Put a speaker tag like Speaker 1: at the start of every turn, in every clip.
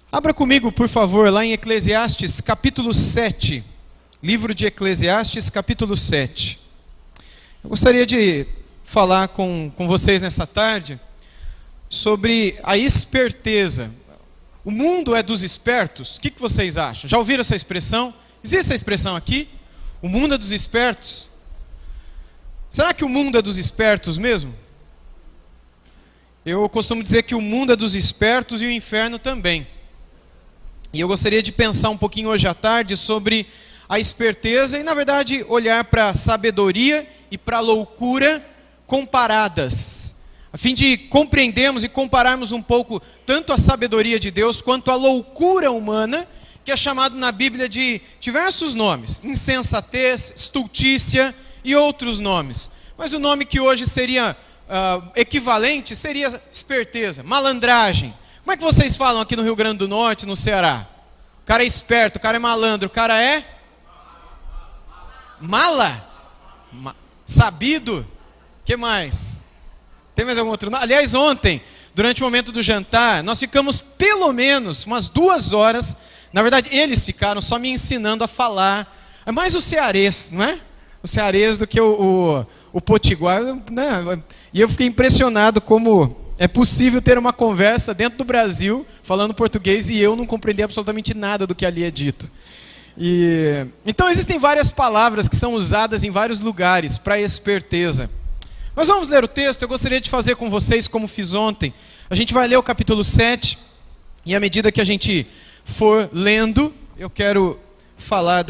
Speaker 1: Abra comigo, por favor, lá em Eclesiastes, capítulo 7. Livro de Eclesiastes, capítulo 7. Eu gostaria de falar com vocês nessa tarde sobre a esperteza. O mundo é dos espertos? O que vocês acham? Já ouviram essa expressão? Existe essa expressão aqui? O mundo é dos espertos? Será que o mundo é dos espertos mesmo? Eu costumo dizer que o mundo é dos espertos e o inferno também. E eu gostaria de pensar um pouquinho hoje à tarde sobre a esperteza e, na verdade, olhar para a sabedoria e para a loucura comparadas, a fim de compreendermos e compararmos um pouco tanto a sabedoria de Deus quanto a loucura humana, que é chamado na Bíblia de diversos nomes: insensatez, estultícia e outros nomes. Mas o nome que hoje seria equivalente seria esperteza, malandragem. Como é que vocês falam aqui no Rio Grande do Norte, no Ceará? O cara é esperto, o cara é malandro, o cara é mala? Sabido? O que mais? Tem mais algum outro nome? Aliás, ontem, durante o momento do jantar, nós ficamos pelo menos umas 2 horas. Na verdade, eles ficaram só me ensinando a falar. É mais o cearês, não é? O cearês do que o potiguar, né? E eu fiquei impressionado como é possível ter uma conversa dentro do Brasil, falando português, e eu não compreender absolutamente nada do que ali é dito. Então existem várias palavras que são usadas em vários lugares para esperteza. Nós vamos ler o texto. Eu gostaria de fazer com vocês como fiz ontem. A gente vai ler o capítulo 7, e à medida que a gente for lendo, eu quero falar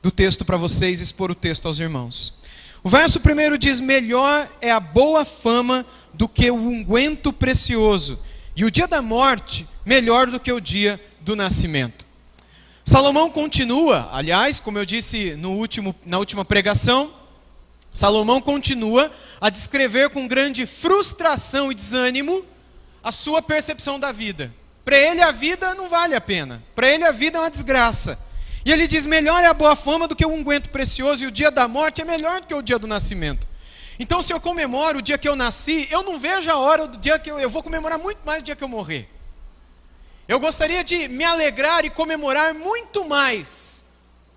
Speaker 1: do texto para vocês e expor o texto aos irmãos. O verso 1 diz: melhor é a boa fama do que o unguento precioso, e o dia da morte melhor do que o dia do nascimento. Salomão continua, aliás, como eu disse na última pregação, Salomão continua a descrever com grande frustração e desânimo a sua percepção da vida. Para ele a vida não vale a pena, para ele a vida é uma desgraça. E ele diz: melhor é a boa fama do que o unguento precioso, e o dia da morte é melhor do que o dia do nascimento. Então, se eu comemoro o dia que eu nasci, eu não vejo a hora do dia que eu vou comemorar muito mais o dia que eu morrer. Eu gostaria de me alegrar e comemorar muito mais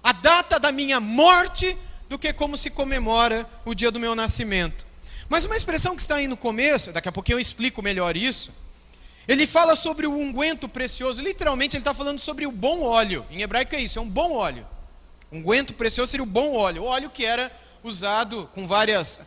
Speaker 1: a data da minha morte do que como se comemora o dia do meu nascimento. Mas uma expressão que está aí no começo, daqui a pouquinho eu explico melhor isso, ele fala sobre o unguento precioso. Literalmente ele está falando sobre o bom óleo. Em hebraico é isso, é um bom óleo. Unguento precioso seria o bom óleo. O óleo que era usado com várias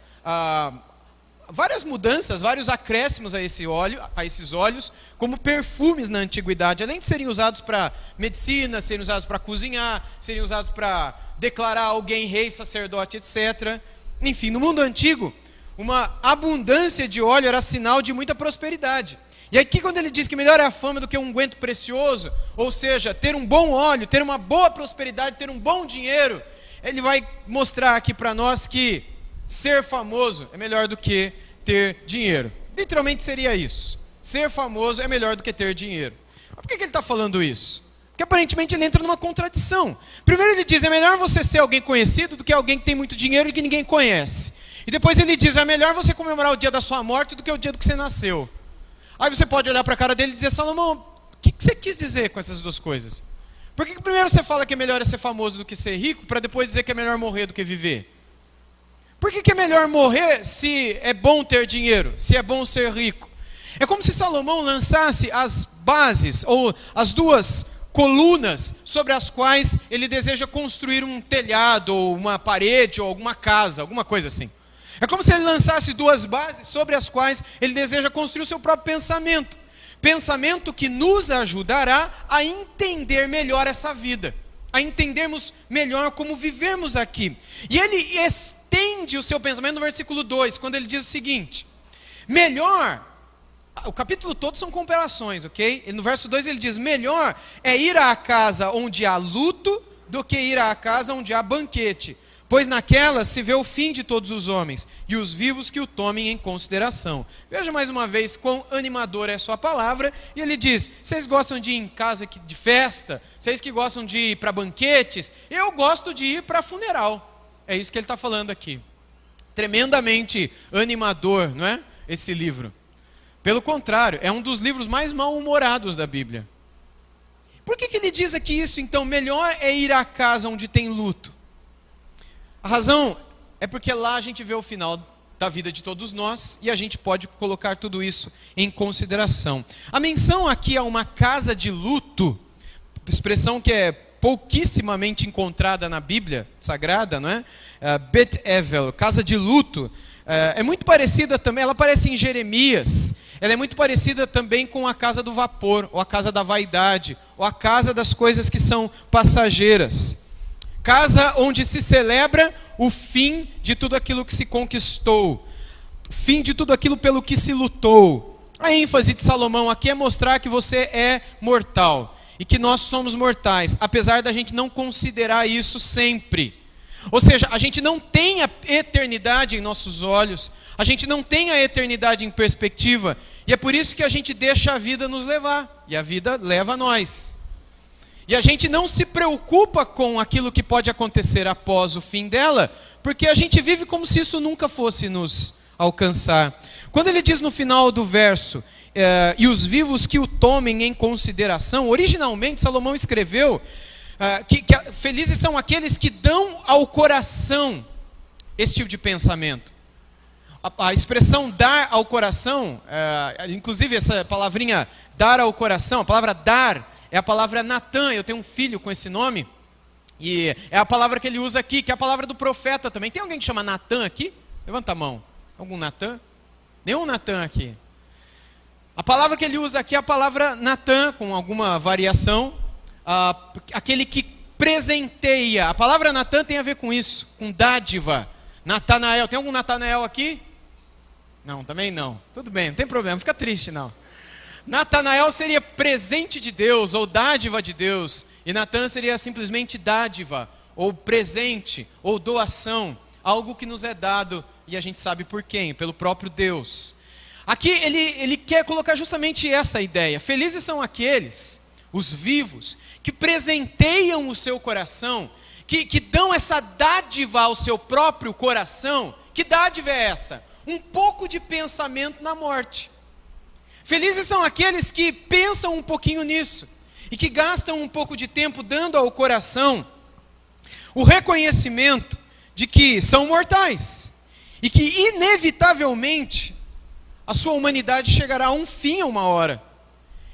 Speaker 1: mudanças, vários acréscimos a esses óleos, como perfumes na antiguidade. Além de serem usados para medicina, serem usados para cozinhar, serem usados para declarar alguém rei, sacerdote, etc. Enfim, no mundo antigo, uma abundância de óleo era sinal de muita prosperidade. E aqui, quando ele diz que melhor é a fama do que um unguento precioso, ou seja, ter um bom óleo, ter uma boa prosperidade, ter um bom dinheiro, ele vai mostrar aqui para nós que ser famoso é melhor do que ter dinheiro. Literalmente seria isso. Ser famoso é melhor do que ter dinheiro. Mas por que ele está falando isso? Porque aparentemente ele entra numa contradição. Primeiro ele diz: é melhor você ser alguém conhecido do que alguém que tem muito dinheiro e que ninguém conhece. E depois ele diz: é melhor você comemorar o dia da sua morte do que o dia do que você nasceu. Aí você pode olhar para a cara dele e dizer: Salomão, o que você quis dizer com essas duas coisas? Por que primeiro você fala que é melhor ser famoso do que ser rico, para depois dizer que é melhor morrer do que viver? Por que é melhor morrer se é bom ter dinheiro, se é bom ser rico? É como se Salomão lançasse as bases, ou as duas colunas sobre as quais ele deseja construir um telhado, ou uma parede, ou alguma casa, alguma coisa assim. É como se ele lançasse 2 bases sobre as quais ele deseja construir o seu próprio pensamento. Pensamento que nos ajudará a entender melhor essa vida, a entendermos melhor como vivemos aqui. E ele estende o seu pensamento no versículo 2, quando ele diz o seguinte: melhor, o capítulo todo são comparações, ok? E no verso 2 ele diz: melhor é ir à casa onde há luto do que ir à casa onde há banquete, pois naquela se vê o fim de todos os homens, e os vivos que o tomem em consideração. Veja mais uma vez quão animadora é a sua palavra. E ele diz: vocês gostam de ir em casa de festa? Vocês que gostam de ir para banquetes? Eu gosto de ir para funeral. É isso que ele está falando aqui. Tremendamente animador, não é? Esse livro. Pelo contrário, é um dos livros mais mal-humorados da Bíblia. que ele diz aqui isso, então? Melhor é ir à casa onde tem luto. A razão é porque lá a gente vê o final da vida de todos nós e a gente pode colocar tudo isso em consideração. A menção aqui a uma casa de luto, expressão que é pouquissimamente encontrada na Bíblia Sagrada, não é? Bet Evel, casa de luto, é muito parecida também, ela aparece em Jeremias, ela é muito parecida também com a casa do vapor, ou a casa da vaidade, ou a casa das coisas que são passageiras. Casa onde se celebra o fim de tudo aquilo que se conquistou, o fim de tudo aquilo pelo que se lutou. A ênfase de Salomão aqui é mostrar que você é mortal e que nós somos mortais, apesar da gente não considerar isso sempre. Ou seja, a gente não tem a eternidade em nossos olhos, a gente não tem a eternidade em perspectiva, e é por isso que a gente deixa a vida nos levar, e a vida leva a nós. E a gente não se preocupa com aquilo que pode acontecer após o fim dela, porque a gente vive como se isso nunca fosse nos alcançar. Quando ele diz no final do verso, e os vivos que o tomem em consideração, originalmente Salomão escreveu que felizes são aqueles que dão ao coração esse tipo de pensamento. A expressão dar ao coração, inclusive essa palavrinha dar ao coração, a palavra dar é a palavra Natan. Eu tenho um filho com esse nome, e é a palavra que ele usa aqui, que é a palavra do profeta também. Tem alguém que chama Natan aqui? Levanta a mão. Algum Natan? Nenhum Natan aqui. A palavra que ele usa aqui é a palavra Natan, com alguma variação, aquele que presenteia. A palavra Natan tem a ver com isso, com dádiva. Natanael, tem algum Natanael aqui? Não, também não. Tudo bem, não tem problema, não fica triste não. Natanael seria presente de Deus, ou dádiva de Deus, e Natan seria simplesmente dádiva, ou presente, ou doação, algo que nos é dado, e a gente sabe por quem, pelo próprio Deus. Aqui ele quer colocar justamente essa ideia. Felizes são aqueles, os vivos, que presenteiam o seu coração, que dão essa dádiva ao seu próprio coração. Que dádiva é essa? Um pouco de pensamento na morte. Felizes são aqueles que pensam um pouquinho nisso, e que gastam um pouco de tempo dando ao coração o reconhecimento de que são mortais, e que inevitavelmente a sua humanidade chegará a um fim a uma hora.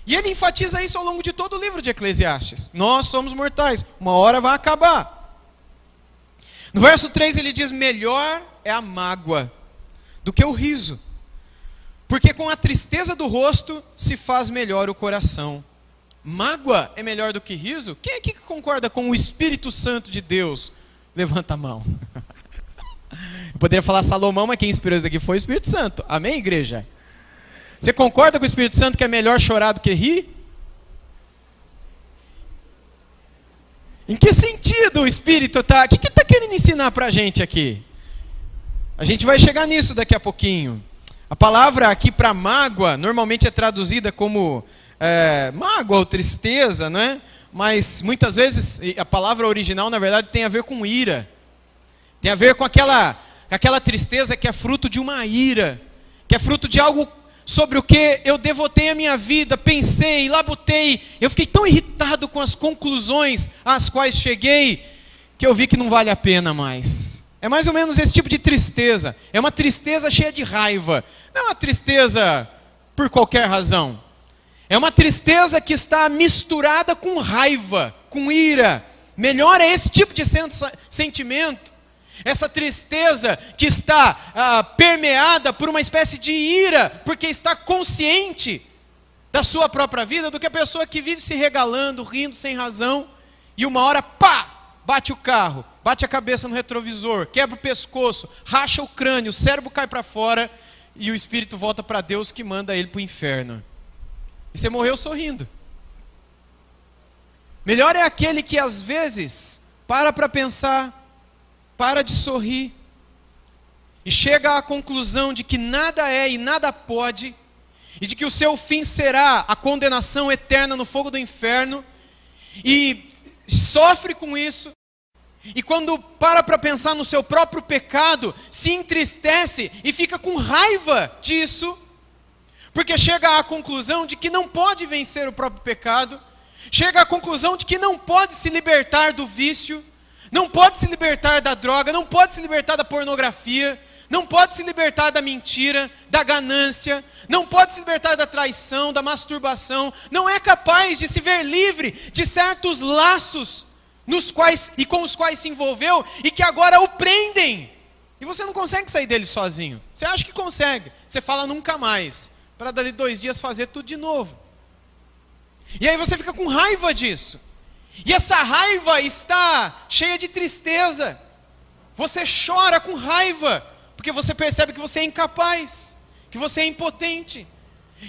Speaker 1: E ele enfatiza isso ao longo de todo o livro de Eclesiastes. Nós somos mortais, uma hora vai acabar. No verso 3 ele diz, melhor é a mágoa do que o riso, porque com a tristeza do rosto se faz melhor o coração. Mágoa é melhor do que riso? Quem aqui que concorda com o Espírito Santo de Deus? Levanta a mão. Eu poderia falar Salomão, mas quem inspirou isso daqui foi o Espírito Santo. Amém, igreja? Você concorda com o Espírito Santo que é melhor chorar do que rir? Em que sentido o Espírito está... O que está querendo ensinar para a gente aqui? A gente vai chegar nisso daqui a pouquinho. A palavra aqui para mágoa, normalmente é traduzida como mágoa ou tristeza, não é? Mas muitas vezes a palavra original, na verdade, tem a ver com ira. Tem a ver com aquela tristeza que é fruto de uma ira, que é fruto de algo sobre o que eu devotei a minha vida, pensei, labutei, eu fiquei tão irritado com as conclusões às quais cheguei, que eu vi que não vale a pena mais. É mais ou menos esse tipo de tristeza, é uma tristeza cheia de raiva, não é uma tristeza por qualquer razão, é uma tristeza que está misturada com raiva, com ira. Melhor é esse tipo de sentimento, essa tristeza que está permeada por uma espécie de ira, porque está consciente da sua própria vida, do que a pessoa que vive se regalando, rindo sem razão, e uma hora, pá, bate o carro, bate a cabeça no retrovisor, quebra o pescoço, racha o crânio, o cérebro cai para fora, e o espírito volta para Deus que manda ele para o inferno. E você morreu sorrindo. Melhor é aquele que às vezes para pensar, para de sorrir e chega à conclusão de que nada é e nada pode, e de que o seu fim será a condenação eterna no fogo do inferno, e sofre com isso, e quando para pensar no seu próprio pecado, se entristece e fica com raiva disso, porque chega à conclusão de que não pode vencer o próprio pecado, chega à conclusão de que não pode se libertar do vício, não pode se libertar da droga, não pode se libertar da pornografia, não pode se libertar da mentira, da ganância, não pode se libertar da traição, da masturbação, não é capaz de se ver livre de certos laços nos quais e com os quais se envolveu e que agora o prendem. E você não consegue sair dele sozinho. Você acha que consegue, você fala nunca mais, para dali 2 dias fazer tudo de novo. E aí você fica com raiva disso. E essa raiva está cheia de tristeza. Você chora com raiva, porque você percebe que você é incapaz, que você é impotente,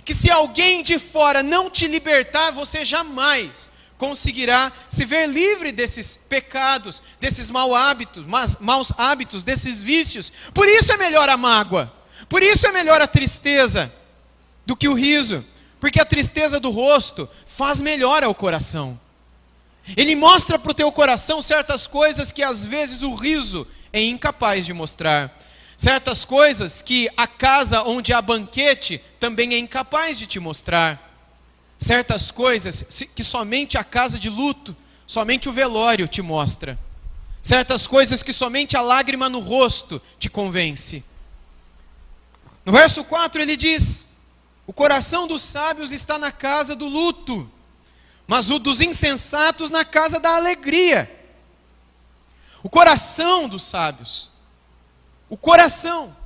Speaker 1: que se alguém de fora não te libertar, você jamais conseguirá se ver livre desses pecados, desses maus hábitos, desses vícios. Por isso é melhor a mágoa, por isso é melhor a tristeza do que o riso, porque a tristeza do rosto faz melhor ao coração. Ele mostra para o teu coração certas coisas que às vezes o riso é incapaz de mostrar. Certas coisas que a casa onde há banquete também é incapaz de te mostrar. Certas coisas que somente a casa de luto, somente o velório te mostra. Certas coisas que somente a lágrima no rosto te convence. No verso 4 ele diz: o coração dos sábios está na casa do luto, mas o dos insensatos na casa da alegria. O coração dos sábios. O coração.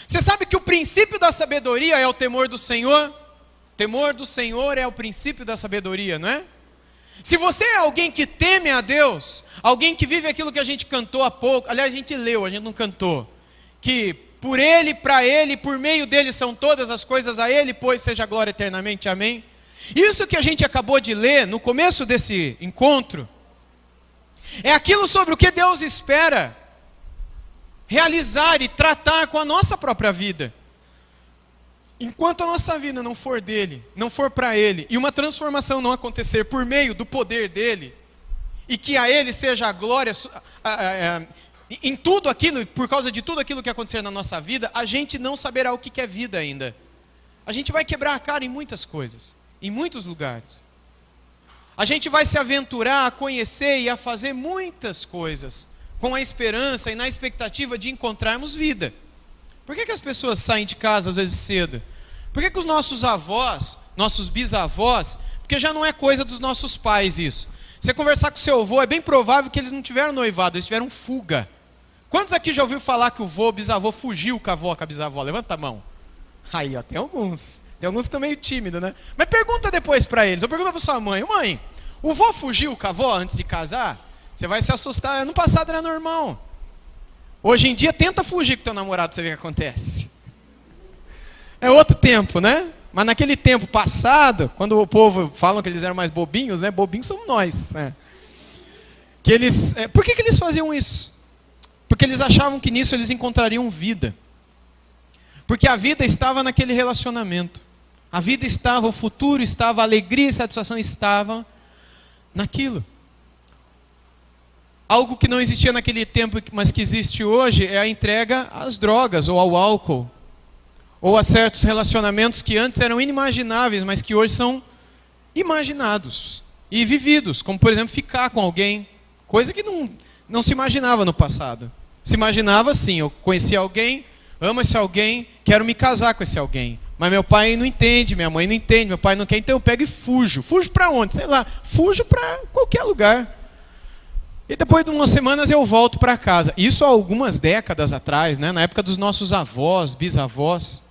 Speaker 1: Você sabe que o princípio da sabedoria é o temor do Senhor? O temor do Senhor é o princípio da sabedoria, não é? Se você é alguém que teme a Deus, alguém que vive aquilo que a gente cantou há pouco, aliás a gente leu, a gente não cantou, que por Ele, para Ele, por meio dEle são todas as coisas, a Ele, pois seja glória eternamente, amém? Isso que a gente acabou de ler no começo desse encontro, é aquilo sobre o que Deus espera realizar e tratar com a nossa própria vida. Enquanto a nossa vida não for dele, não for para ele, e uma transformação não acontecer por meio do poder dele, e que a ele seja a glória em tudo aquilo, por causa de tudo aquilo que acontecer na nossa vida, a gente não saberá o que é vida ainda. A gente vai quebrar a cara em muitas coisas, em muitos lugares. A gente vai se aventurar a conhecer e a fazer muitas coisas, com a esperança e na expectativa de encontrarmos vida. Por que as pessoas saem de casa às vezes cedo? Por que os nossos avós, nossos bisavós, porque já não é coisa dos nossos pais isso. Você conversar com seu avô, é bem provável que eles não tiveram noivado, eles tiveram fuga. Quantos aqui já ouviu falar que o bisavô fugiu com a avó, com a bisavó? Levanta a mão. Aí, ó, tem alguns que estão meio tímidos, né? Mas pergunta depois para eles, ou pergunta para sua mãe: mãe, o vô fugiu com a avó antes de casar? Você vai se assustar. No passado era normal. Hoje em dia, tenta fugir com teu namorado para você ver o que acontece. É outro tempo, né? Mas naquele tempo passado, quando o povo falam que eles eram mais bobinhos, né? Bobinhos somos nós. Né? Por que eles faziam isso? Porque eles achavam que nisso eles encontrariam vida. Porque a vida estava naquele relacionamento. A vida estava, o futuro estava, a alegria e satisfação estavam naquilo. Algo que não existia naquele tempo, mas que existe hoje, é a entrega às drogas, ou ao álcool, ou a certos relacionamentos que antes eram inimagináveis, mas que hoje são imaginados e vividos, como por exemplo ficar com alguém, coisa que não se imaginava no passado. Se imaginava assim: eu conheci alguém, amo esse alguém, quero me casar com esse alguém, mas meu pai não entende, minha mãe não entende, meu pai não quer, então eu pego e fujo. Fujo para onde? Sei lá, fujo para qualquer lugar. E depois de umas semanas eu volto para casa. Isso há algumas décadas atrás, né? Na época dos nossos avós, bisavós.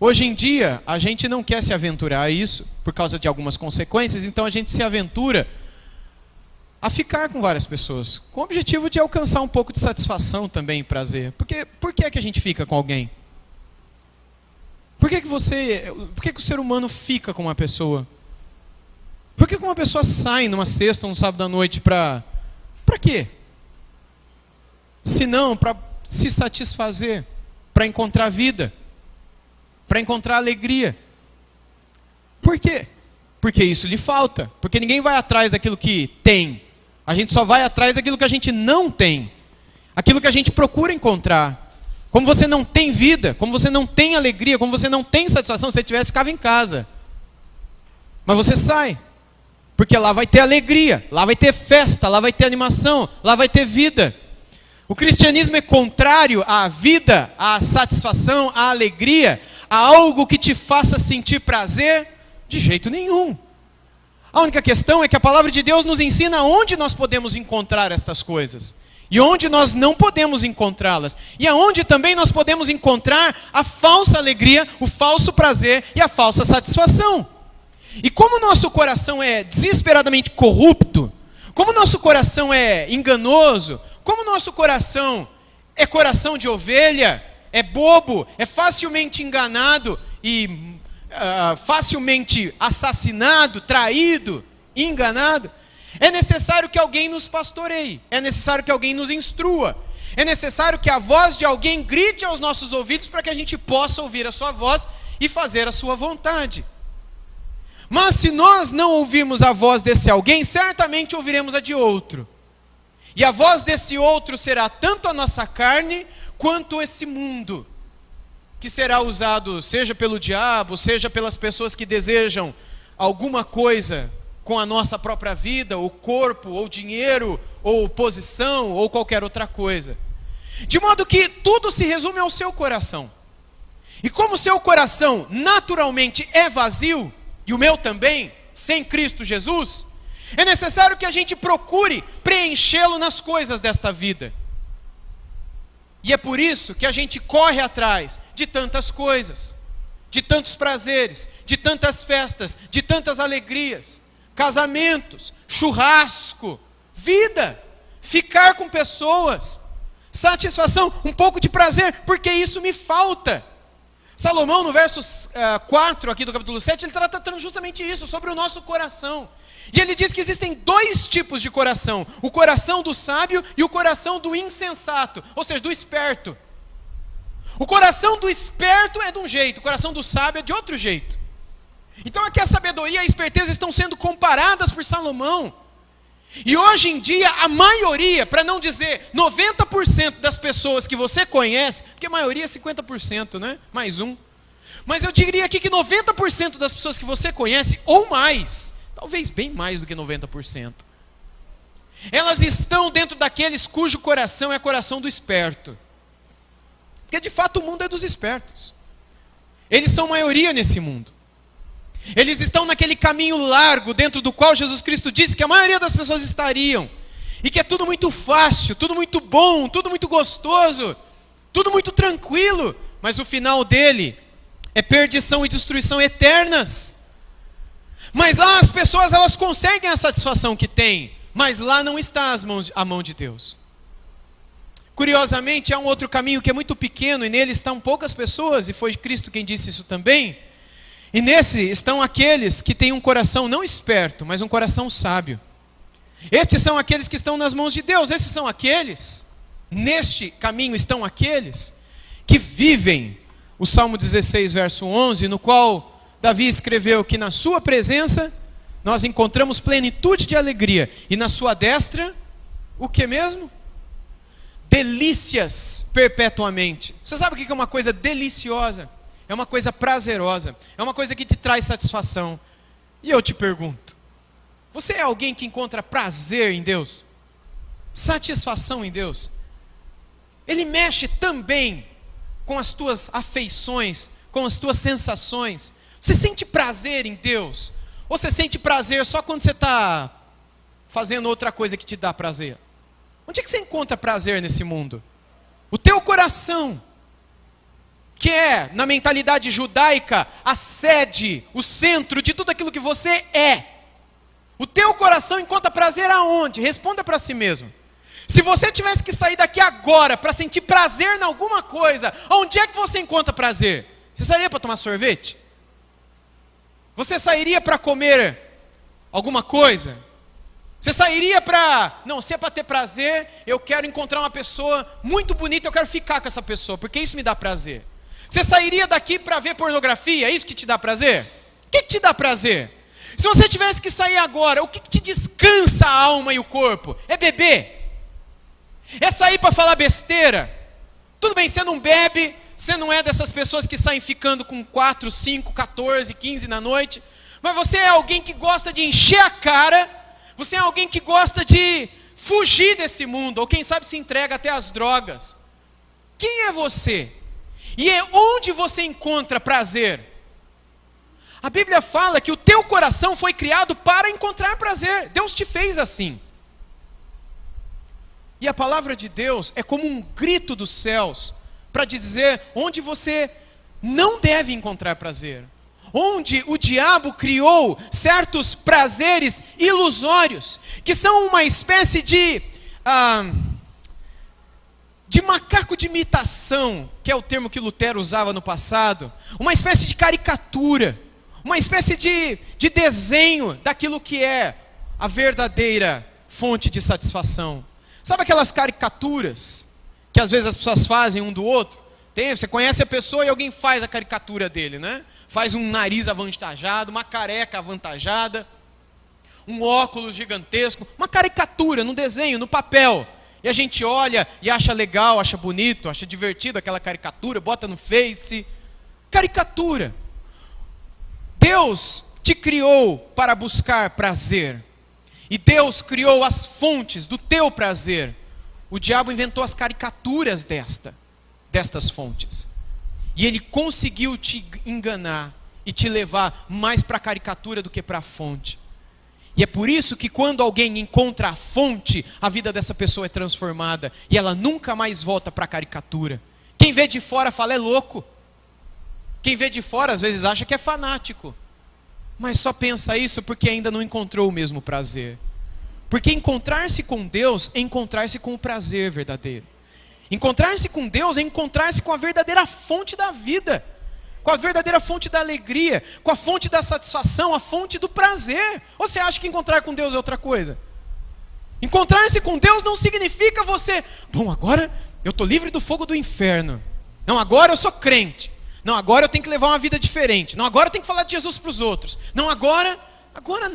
Speaker 1: Hoje em dia, a gente não quer se aventurar a isso, por causa de algumas consequências, então a gente se aventura a ficar com várias pessoas, com o objetivo de alcançar um pouco de satisfação também e prazer. Porque, por que é que a gente fica com alguém? Por que o ser humano fica com uma pessoa? Por que uma pessoa sai numa sexta ou num sábado à noite para quê? Se não para se satisfazer, para encontrar vida, para encontrar alegria. Por quê? Porque isso lhe falta. Porque ninguém vai atrás daquilo que tem. A gente só vai atrás daquilo que a gente não tem. Aquilo que a gente procura encontrar. Como você não tem vida, como você não tem alegria, como você não tem satisfação, se você tivesse, ficava em casa. Mas você sai. Porque lá vai ter alegria, lá vai ter festa, lá vai ter animação, lá vai ter vida. O cristianismo é contrário à vida, à satisfação, à alegria, a algo que te faça sentir prazer, de jeito nenhum. A única questão é que a palavra de Deus nos ensina onde nós podemos encontrar estas coisas. E onde nós não podemos encontrá-las. E aonde também nós podemos encontrar a falsa alegria, o falso prazer e a falsa satisfação. E como o nosso coração é desesperadamente corrupto, como o nosso coração é enganoso, como o nosso coração é coração de ovelha, é bobo, é facilmente enganado e facilmente assassinado, traído, enganado, é necessário que alguém nos pastoreie, é necessário que alguém nos instrua, é necessário que a voz de alguém grite aos nossos ouvidos para que a gente possa ouvir a sua voz e fazer a sua vontade. Mas se nós não ouvirmos a voz desse alguém, certamente ouviremos a de outro. E a voz desse outro será tanto a nossa carne, quanto esse mundo, que será usado seja pelo diabo, seja pelas pessoas que desejam alguma coisa com a nossa própria vida, ou corpo, ou dinheiro, ou posição, ou qualquer outra coisa. De modo que tudo se resume ao seu coração. E como o seu coração naturalmente é vazio, e o meu também, sem Cristo Jesus, é necessário que a gente procure preenchê-lo nas coisas desta vida. E é por isso que a gente corre atrás de tantas coisas, de tantos prazeres, de tantas festas, de tantas alegrias, casamentos, churrasco, vida, ficar com pessoas, satisfação, um pouco de prazer, porque isso me falta. Salomão, no verso 4 aqui do capítulo 7, ele está tratando justamente isso, sobre o nosso coração. E ele diz que existem dois tipos de coração: o coração do sábio e o coração do insensato, ou seja, do esperto. O coração do esperto é de um jeito, o coração do sábio é de outro jeito. Então aqui a sabedoria e a esperteza estão sendo comparadas por Salomão. E hoje em dia a maioria, para não dizer 90% das pessoas que você conhece, porque a maioria é 50%, né? Mais um. Mas eu diria aqui que 90% das pessoas que você conhece, ou mais, talvez bem mais do que 90%, elas estão dentro daqueles cujo coração é coração do esperto. Porque de fato o mundo é dos espertos. Eles são maioria nesse mundo. Eles estão naquele caminho largo dentro do qual Jesus Cristo disse que a maioria das pessoas estariam. E que é tudo muito fácil, tudo muito bom, tudo muito gostoso, tudo muito tranquilo. Mas o final dele é perdição e destruição eternas. Mas lá as pessoas, elas conseguem a satisfação que têm. Mas lá não está a mão de Deus. Curiosamente, há um outro caminho que é muito pequeno, e nele estão poucas pessoas, e foi Cristo quem disse isso também. E nesse estão aqueles que têm um coração não esperto, mas um coração sábio. Estes são aqueles que estão nas mãos de Deus. Esses são aqueles, neste caminho estão aqueles que vivem o Salmo 16, verso 11, no qual Davi escreveu que na sua presença nós encontramos plenitude de alegria, e na sua destra, o que mesmo? Delícias perpetuamente. Você sabe o que é uma coisa deliciosa? É uma coisa prazerosa, é uma coisa que te traz satisfação. E eu te pergunto, você é alguém que encontra prazer em Deus? Satisfação em Deus? Ele mexe também com as tuas afeições, com as tuas sensações. Você sente prazer em Deus? Ou você sente prazer só quando você está fazendo outra coisa que te dá prazer? Onde é que você encontra prazer nesse mundo? O teu coração, que é, na mentalidade judaica, a sede, o centro de tudo aquilo que você é. O teu coração encontra prazer aonde? Responda para si mesmo. Se você tivesse que sair daqui agora para sentir prazer em alguma coisa, onde é que você encontra prazer? Você sairia para tomar sorvete? Você sairia para comer alguma coisa? Você sairia para... Não, se é para ter prazer, eu quero encontrar uma pessoa muito bonita, eu quero ficar com essa pessoa, porque isso me dá prazer. Você sairia daqui para ver pornografia? É isso que te dá prazer? O que te dá prazer? Se você tivesse que sair agora, o que te descansa a alma e o corpo? É beber? É sair para falar besteira? Tudo bem, você não bebe, você não é dessas pessoas que saem ficando com 4, 5, 14, 15 na noite, Mas você é alguém que gosta de encher a cara, você é alguém que gosta de fugir desse mundo, ou quem sabe se entrega até às drogas. Quem é você? E é onde você encontra prazer? A Bíblia fala que o teu coração foi criado para encontrar prazer. Deus te fez assim. E a palavra de Deus é como um grito dos céus para dizer onde você não deve encontrar prazer. Onde o diabo criou certos prazeres ilusórios, que são uma espécie de macaco de imitação, que é o termo que Lutero usava no passado, uma espécie de caricatura, uma espécie de desenho daquilo que é a verdadeira fonte de satisfação. Sabe aquelas caricaturas que às vezes as pessoas fazem um do outro? Você conhece a pessoa e alguém faz a caricatura dele, né? Faz um nariz avantajado, uma careca avantajada, um óculos gigantesco, uma caricatura no desenho, no papel. E a gente olha e acha legal, acha bonito, acha divertido aquela caricatura, bota no Face. Caricatura. Deus te criou para buscar prazer. E Deus criou as fontes do teu prazer. O diabo inventou as caricaturas destas fontes. E ele conseguiu te enganar e te levar mais para a caricatura do que para a fonte. E é por isso que quando alguém encontra a fonte, a vida dessa pessoa é transformada. E ela nunca mais volta para a caricatura. Quem vê de fora fala é louco. Quem vê de fora às vezes acha que é fanático. Mas só pensa isso porque ainda não encontrou o mesmo prazer. Porque encontrar-se com Deus é encontrar-se com o prazer verdadeiro. Encontrar-se com Deus é encontrar-se com a verdadeira fonte da vida, com a verdadeira fonte da alegria, com a fonte da satisfação, a fonte do prazer. Ou você acha que encontrar com Deus é outra coisa? Encontrar-se com Deus não significa você, agora eu estou livre do fogo do inferno. Não, agora eu sou crente. Não, agora eu tenho que levar uma vida diferente. Não, agora eu tenho que falar de Jesus para os outros. Não, agora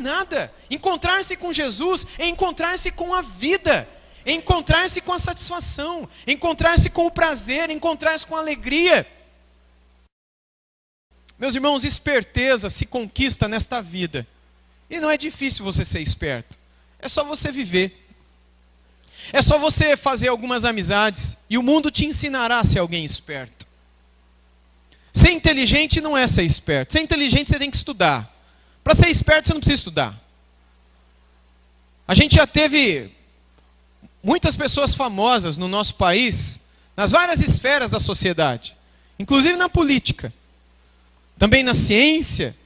Speaker 1: nada. Encontrar-se com Jesus é encontrar-se com a vida. É encontrar-se com a satisfação, encontrar-se com o prazer, encontrar-se com a alegria. Meus irmãos, esperteza se conquista nesta vida. E não é difícil você ser esperto. É só você viver. É só você fazer algumas amizades e o mundo te ensinará a ser alguém esperto. Ser inteligente não é ser esperto. Ser inteligente você tem que estudar. Para ser esperto você não precisa estudar. A gente já teve muitas pessoas famosas no nosso país, nas várias esferas da sociedade, inclusive na política, também na ciência,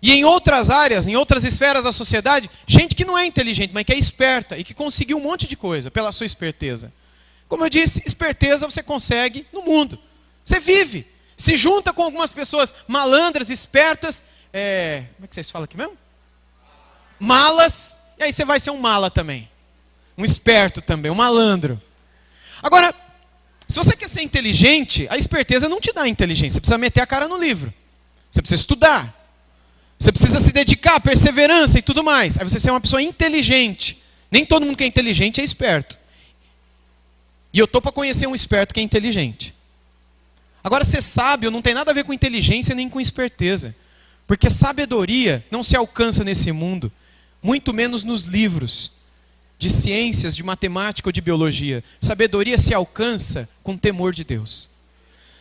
Speaker 1: e em outras áreas, em outras esferas da sociedade, gente que não é inteligente, mas que é esperta, e que conseguiu um monte de coisa pela sua esperteza. Como eu disse, esperteza você consegue no mundo. Você vive, se junta com algumas pessoas malandras, espertas, como é que vocês falam aqui mesmo? Malas, e aí você vai ser um mala também. Um esperto também, um malandro. Agora, se você quer ser inteligente, a esperteza não te dá inteligência. Você precisa meter a cara no livro. Você precisa estudar. Você precisa se dedicar, perseverança e tudo mais. Aí você ser uma pessoa inteligente. Nem todo mundo que é inteligente é esperto. E eu estou para conhecer um esperto que é inteligente. Agora, ser sábio não tem nada a ver com inteligência nem com esperteza. Porque sabedoria não se alcança nesse mundo, muito menos nos livros de ciências, de matemática ou de biologia. Sabedoria se alcança com temor de Deus.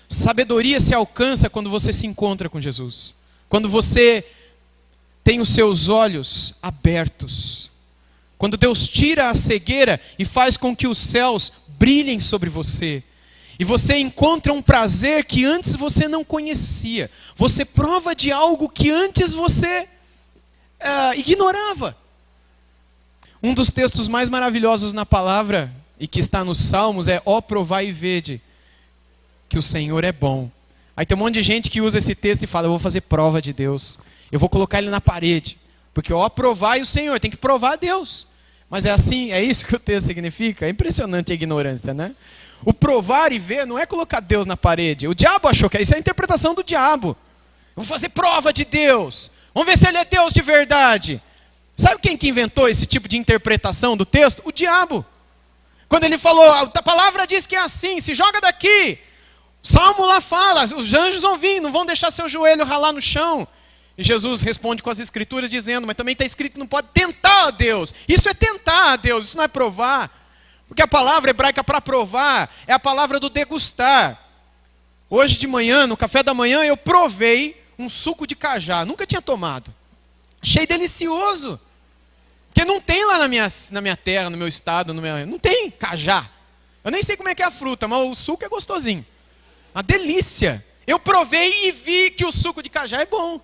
Speaker 1: Sabedoria se alcança quando você se encontra com Jesus. Quando você tem os seus olhos abertos. Quando Deus tira a cegueira e faz com que os céus brilhem sobre você. E você encontra um prazer que antes você não conhecia. Você prova de algo que antes você ignorava. Um dos textos mais maravilhosos na palavra, e que está nos Salmos, é: ó, provai e vede que o Senhor é bom. Aí tem um monte de gente que usa esse texto e fala: eu vou fazer prova de Deus, eu vou colocar ele na parede, porque ó, provai o Senhor, tem que provar a Deus. Mas é assim, é isso que o texto significa? É impressionante a ignorância, né? O provar e ver não é colocar Deus na parede. O diabo achou que isso é a interpretação do diabo. Eu vou fazer prova de Deus, vamos ver se ele é Deus de verdade. Sabe quem que inventou esse tipo de interpretação do texto? O diabo. Quando ele falou: a palavra diz que é assim, se joga daqui. O Salmo lá fala, os anjos vão vir, não vão deixar seu joelho ralar no chão. E Jesus responde com as escrituras dizendo, mas também está escrito que não pode tentar a Deus. Isso é tentar a Deus, isso não é provar. Porque a palavra hebraica para provar é a palavra do degustar. Hoje de manhã, no café da manhã, eu provei um suco de cajá. Nunca tinha tomado. Achei delicioso. Porque não tem lá na minha terra, no meu estado, não tem cajá. Eu nem sei como é que é a fruta, mas o suco é gostosinho. Uma delícia. Eu provei e vi que o suco de cajá é bom.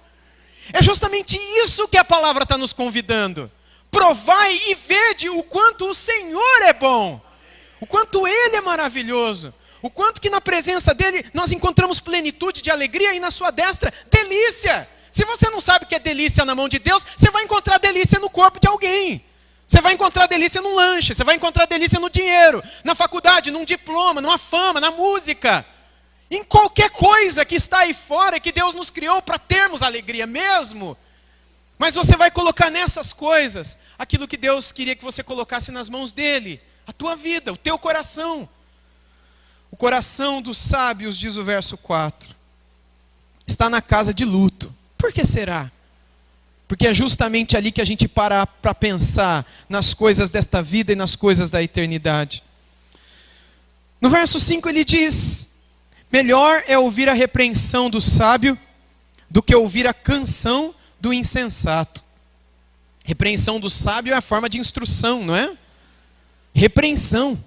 Speaker 1: É justamente isso que a palavra está nos convidando. Provai e vede o quanto o Senhor é bom. O quanto Ele é maravilhoso. O quanto que na presença dEle nós encontramos plenitude de alegria e na sua destra, delícia. Se você não sabe o que é delícia na mão de Deus, você vai encontrar delícia no corpo de alguém. Você vai encontrar delícia num lanche, você vai encontrar delícia no dinheiro, na faculdade, num diploma, numa fama, na música. Em qualquer coisa que está aí fora, que Deus nos criou para termos alegria mesmo. Mas você vai colocar nessas coisas aquilo que Deus queria que você colocasse nas mãos dEle. A tua vida, o teu coração. O coração dos sábios, diz o verso 4, está na casa de luto. Por que será? Porque é justamente ali que a gente para pensar nas coisas desta vida e nas coisas da eternidade. No verso 5 ele diz, melhor é ouvir a repreensão do sábio do que ouvir a canção do insensato. Repreensão do sábio é a forma de instrução, não é? Repreensão.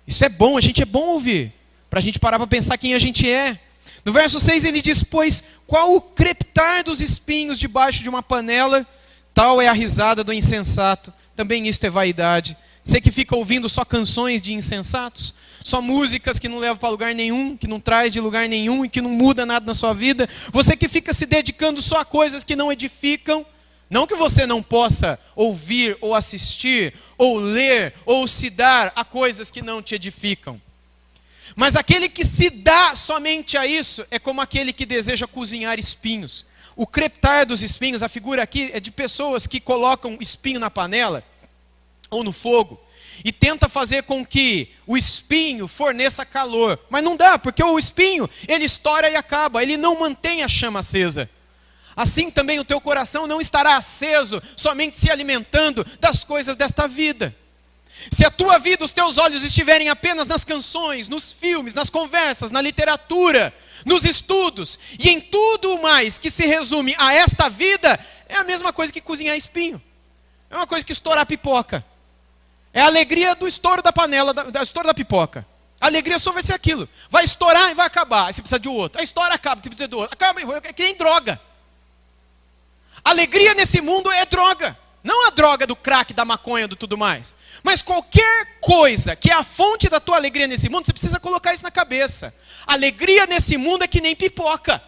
Speaker 1: Isso é bom, a gente é bom ouvir. Para a gente parar para pensar quem a gente é. No verso 6 ele diz, pois qual o crepitar dos espinhos debaixo de uma panela, tal é a risada do insensato. Também isto é vaidade. Você que fica ouvindo só canções de insensatos, só músicas que não levam para lugar nenhum, que não traz de lugar nenhum e que não muda nada na sua vida. Você que fica se dedicando só a coisas que não edificam. Não que você não possa ouvir ou assistir, ou ler, ou se dar a coisas que não te edificam. Mas aquele que se dá somente a isso é como aquele que deseja cozinhar espinhos. O crepitar dos espinhos, a figura aqui é de pessoas que colocam espinho na panela ou no fogo e tenta fazer com que o espinho forneça calor. Mas não dá, porque o espinho, ele estoura e acaba, ele não mantém a chama acesa. Assim também o teu coração não estará aceso, somente se alimentando das coisas desta vida. Se a tua vida, os teus olhos estiverem apenas nas canções, nos filmes, nas conversas, na literatura, nos estudos, e em tudo mais que se resume a esta vida, é a mesma coisa que cozinhar espinho. É uma coisa que estourar pipoca. É a alegria do estouro da panela, do estouro da pipoca. A alegria só vai ser aquilo. Vai estourar e vai acabar. Aí você precisa de outro. Aí estoura, acaba, você precisa de outro. Acaba, é que nem droga. Alegria nesse mundo é droga. Não a droga do crack, da maconha, do tudo mais. Mas qualquer coisa que é a fonte da tua alegria nesse mundo, você precisa colocar isso na cabeça. Alegria nesse mundo é que nem pipoca.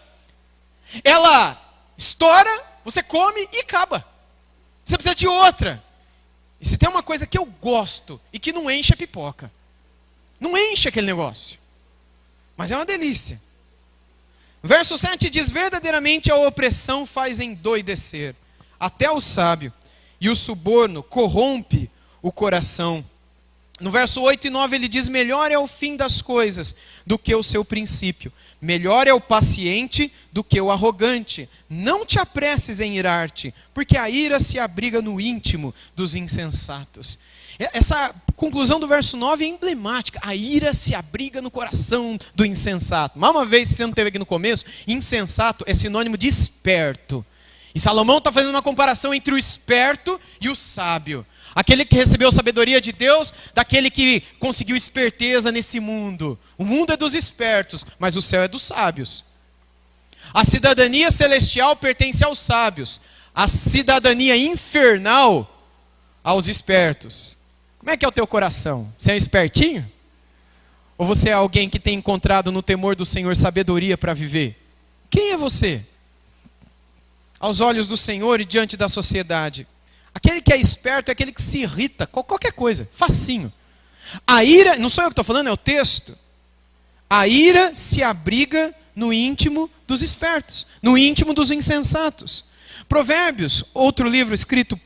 Speaker 1: Ela estoura, você come e acaba. Você precisa de outra. E se tem uma coisa que eu gosto e que não enche a pipoca. Não enche aquele negócio. Mas é uma delícia. Verso 7 diz, verdadeiramente a opressão faz endoidecer até o sábio, e o suborno corrompe o coração. No verso 8 e 9 ele diz, melhor é o fim das coisas do que o seu princípio. Melhor é o paciente do que o arrogante. Não te apresses em irar-te, porque a ira se abriga no íntimo dos insensatos. Essa conclusão do verso 9 é emblemática. A ira se abriga no coração do insensato. Mais uma vez, se você não teve aqui no começo, insensato é sinônimo de esperto. E Salomão está fazendo uma comparação entre o esperto e o sábio. Aquele que recebeu sabedoria de Deus, daquele que conseguiu esperteza nesse mundo. O mundo é dos espertos, mas o céu é dos sábios. A cidadania celestial pertence aos sábios. A cidadania infernal aos espertos. Como é que é o teu coração? Você é um espertinho? Ou você é alguém que tem encontrado no temor do Senhor sabedoria para viver? Quem é você? Aos olhos do Senhor e diante da sociedade. Aquele que é esperto é aquele que se irrita com qualquer coisa, facinho. A ira, não sou eu que estou falando, é o texto. A ira se abriga no íntimo dos espertos, no íntimo dos insensatos. Provérbios, outro livro escrito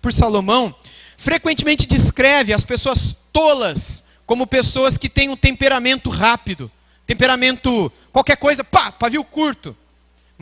Speaker 1: por Salomão, frequentemente descreve as pessoas tolas como pessoas que têm um temperamento rápido, temperamento, qualquer coisa, pavio curto.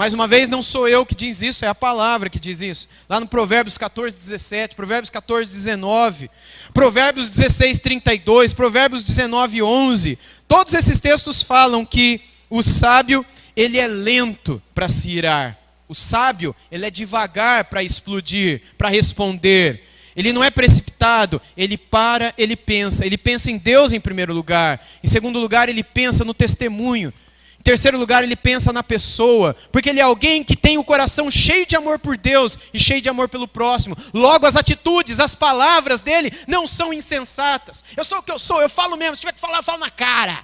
Speaker 1: Mais uma vez, não sou eu que diz isso, é a palavra que diz isso. Lá no Provérbios 14, 17, Provérbios 14, 19, Provérbios 16, 32, Provérbios 19, 11. Todos esses textos falam que o sábio, ele é lento para se irar. O sábio, ele é devagar para explodir, para responder. Ele não é precipitado, ele para, ele pensa em Deus em primeiro lugar. Em segundo lugar, ele pensa no testemunho. Em terceiro lugar, ele pensa na pessoa, porque ele é alguém que tem o coração cheio de amor por Deus e cheio de amor pelo próximo. Logo, as atitudes, as palavras dele não são insensatas. Eu sou o que eu sou, eu falo mesmo, se tiver que falar, eu falo na cara.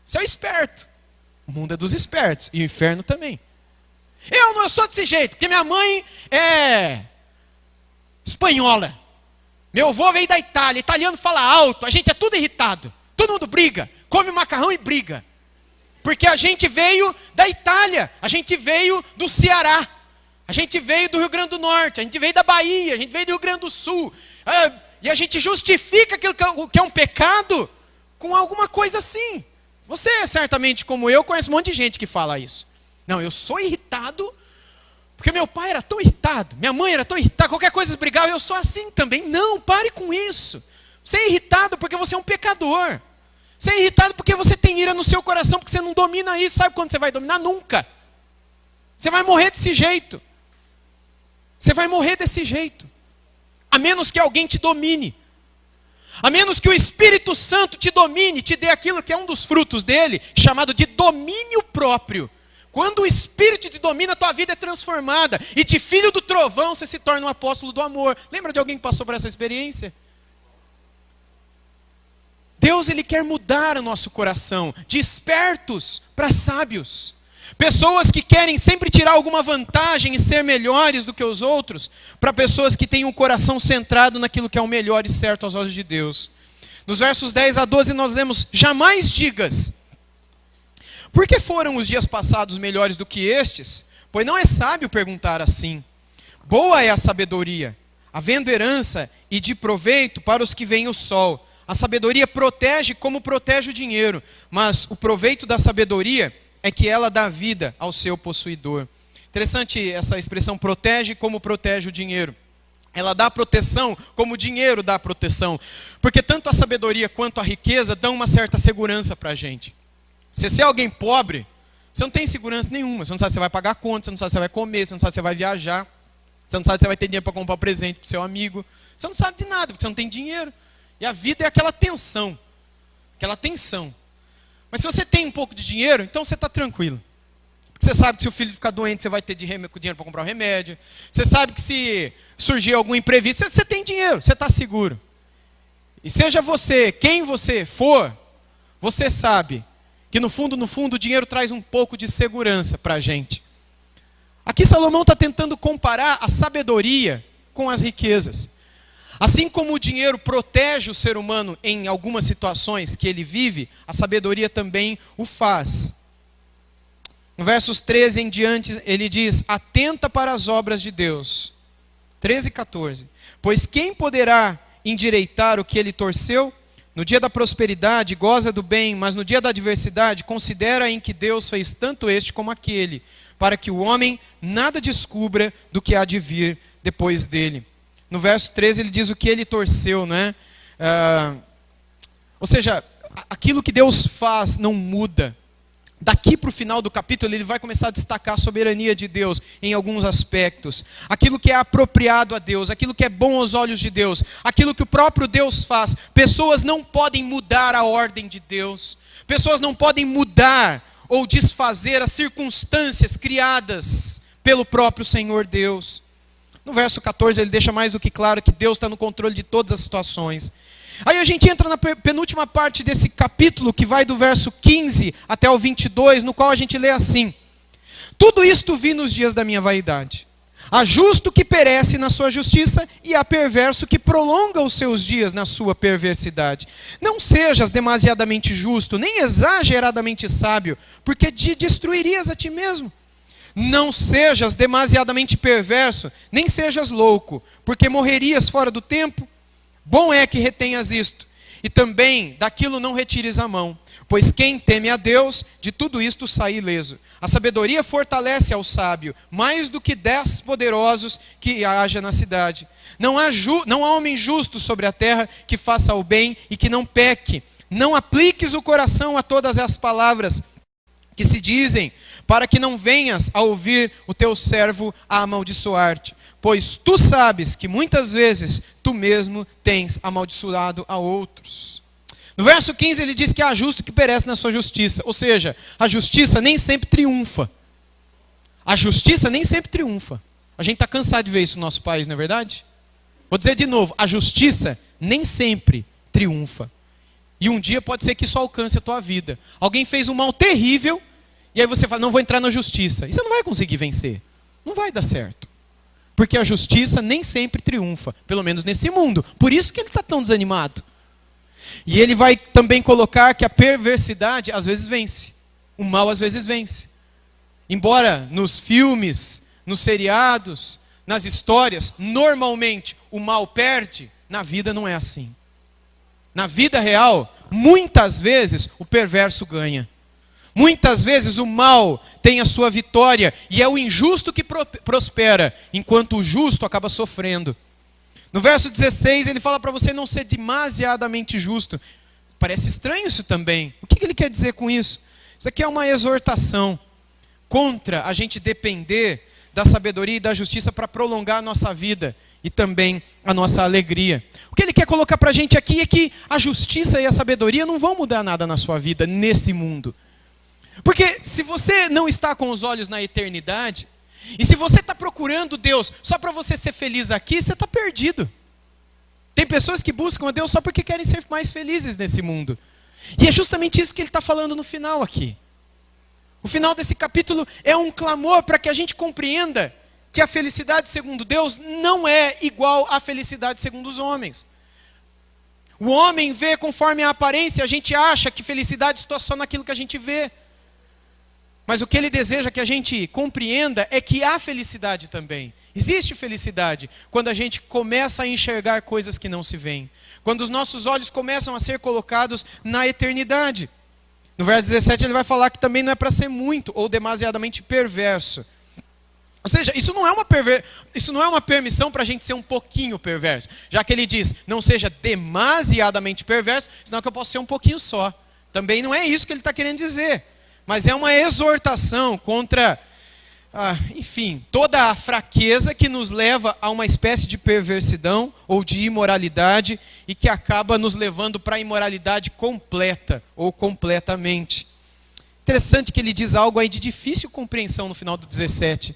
Speaker 1: Você é o esperto. O mundo é dos espertos, e o inferno também. Eu sou desse jeito, porque minha mãe é espanhola. Meu avô veio da Itália, italiano fala alto, a gente é tudo irritado. Todo mundo briga, come macarrão e briga. Porque a gente veio da Itália, a gente veio do Ceará, a gente veio do Rio Grande do Norte, a gente veio da Bahia, a gente veio do Rio Grande do Sul. E a gente justifica aquilo que é um pecado com alguma coisa assim. Você, certamente como eu, conhece um monte de gente que fala isso. Não, eu sou irritado porque meu pai era tão irritado, minha mãe era tão irritada, qualquer coisa brigava, eu sou assim também. Não, pare com isso. Você é irritado porque você é um pecador. Você é irritado porque você tem ira no seu coração, porque você não domina isso. Sabe quando você vai dominar? Nunca. Você vai morrer desse jeito. Você vai morrer desse jeito. A menos que alguém te domine. A menos que o Espírito Santo te domine, te dê aquilo que é um dos frutos dele, chamado de domínio próprio. Quando o Espírito te domina, a tua vida é transformada. E de filho do trovão, você se torna um apóstolo do amor. Lembra de alguém que passou por essa experiência? Deus, ele quer mudar o nosso coração, de espertos para sábios. Pessoas que querem sempre tirar alguma vantagem e ser melhores do que os outros, para pessoas que têm um coração centrado naquilo que é o melhor e certo aos olhos de Deus. Nos versos 10 a 12 nós lemos: jamais digas, por que foram os dias passados melhores do que estes? Pois não é sábio perguntar assim. Boa é a sabedoria, havendo herança e de proveito para os que veem o sol. A sabedoria protege como protege o dinheiro, mas o proveito da sabedoria é que ela dá vida ao seu possuidor. Interessante essa expressão, protege como protege o dinheiro. Ela dá proteção como o dinheiro dá proteção. Porque tanto a sabedoria quanto a riqueza dão uma certa segurança para a gente. Se você é alguém pobre, você não tem segurança nenhuma. Você não sabe se você vai pagar a conta, você não sabe se você vai comer, você não sabe se você vai viajar, você não sabe se você vai ter dinheiro para comprar um presente para o seu amigo. Você não sabe de nada, porque você não tem dinheiro. E a vida é aquela tensão. Aquela tensão. Mas se você tem um pouco de dinheiro, então você está tranquilo. Porque você sabe que se o filho ficar doente, você vai ter dinheiro para comprar um remédio. Você sabe que se surgir algum imprevisto, você tem dinheiro, você está seguro. E seja você, quem você for, você sabe que no fundo, o dinheiro traz um pouco de segurança para a gente. Aqui Salomão está tentando comparar a sabedoria com as riquezas. Assim como o dinheiro protege o ser humano em algumas situações que ele vive, a sabedoria também o faz. No versos 13 em diante, ele diz: atenta para as obras de Deus. 13 e 14. Pois quem poderá endireitar o que ele torceu? No dia da prosperidade, goza do bem, mas no dia da adversidade, considera em que Deus fez tanto este como aquele, para que o homem nada descubra do que há de vir depois dele. No verso 13 ele diz o que ele torceu, né? Ou seja, aquilo que Deus faz não muda. Daqui para o final do capítulo ele vai começar a destacar a soberania de Deus em alguns aspectos. Aquilo que é apropriado a Deus, aquilo que é bom aos olhos de Deus, aquilo que o próprio Deus faz. Pessoas não podem mudar a ordem de Deus. Pessoas não podem mudar ou desfazer as circunstâncias criadas pelo próprio Senhor Deus. No verso 14 ele deixa mais do que claro que Deus está no controle de todas as situações. Aí a gente entra na penúltima parte desse capítulo, que vai do verso 15 até o 22, no qual a gente lê assim: tudo isto vi nos dias da minha vaidade. Há justo que perece na sua justiça, e há perverso que prolonga os seus dias na sua perversidade. Não sejas demasiadamente justo, nem exageradamente sábio, porque te destruirias a ti mesmo. Não sejas demasiadamente perverso, nem sejas louco, porque morrerias fora do tempo. Bom é que retenhas isto, e também daquilo não retires a mão, pois quem teme a Deus, de tudo isto sai ileso. A sabedoria fortalece ao sábio, mais do que 10 poderosos que haja na cidade. Não há homem justo sobre a terra que faça o bem e que não peque. Não apliques o coração a todas as palavras que se dizem, para que não venhas a ouvir o teu servo a amaldiçoar-te. Pois tu sabes que muitas vezes tu mesmo tens amaldiçoado a outros. No verso 15 ele diz que há justo que perece na sua justiça. Ou seja, a justiça nem sempre triunfa. A justiça nem sempre triunfa. A gente está cansado de ver isso no nosso país, não é verdade? Vou dizer de novo, a justiça nem sempre triunfa. E um dia pode ser que isso alcance a tua vida. Alguém fez um mal terrível, e aí você fala, não vou entrar na justiça. E você não vai conseguir vencer. Não vai dar certo. Porque a justiça nem sempre triunfa, pelo menos nesse mundo. Por isso que ele está tão desanimado. E ele vai também colocar que a perversidade às vezes vence. O mal às vezes vence. Embora nos filmes, nos seriados, nas histórias, normalmente o mal perde, na vida não é assim. Na vida real, muitas vezes o perverso ganha. Muitas vezes o mal tem a sua vitória e é o injusto que prospera, enquanto o justo acaba sofrendo. No verso 16 ele fala para você não ser demasiadamente justo. Parece estranho isso também. O que ele quer dizer com isso? Isso aqui é uma exortação contra a gente depender da sabedoria e da justiça para prolongar a nossa vida e também a nossa alegria. O que ele quer colocar para a gente aqui é que a justiça e a sabedoria não vão mudar nada na sua vida, nesse mundo. Porque se você não está com os olhos na eternidade, e se você está procurando Deus só para você ser feliz aqui, você está perdido. Tem pessoas que buscam a Deus só porque querem ser mais felizes nesse mundo. E é justamente isso que ele está falando no final aqui. O final desse capítulo é um clamor para que a gente compreenda que a felicidade segundo Deus não é igual à felicidade segundo os homens. O homem vê conforme a aparência, a gente acha que felicidade está só naquilo que a gente vê. Mas o que ele deseja que a gente compreenda é que há felicidade também. Existe felicidade quando a gente começa a enxergar coisas que não se veem. Quando os nossos olhos começam a ser colocados na eternidade. No verso 17 ele vai falar que também não é para ser muito ou demasiadamente perverso. Ou seja, isso não é uma permissão para a gente ser um pouquinho perverso. Já que ele diz, não seja demasiadamente perverso, senão que eu posso ser um pouquinho só. Também não é isso que ele está querendo dizer. Mas é uma exortação contra, enfim, toda a fraqueza que nos leva a uma espécie de perversidão ou de imoralidade e que acaba nos levando para a imoralidade completa ou completamente. Interessante que ele diz algo aí de difícil compreensão no final do 17,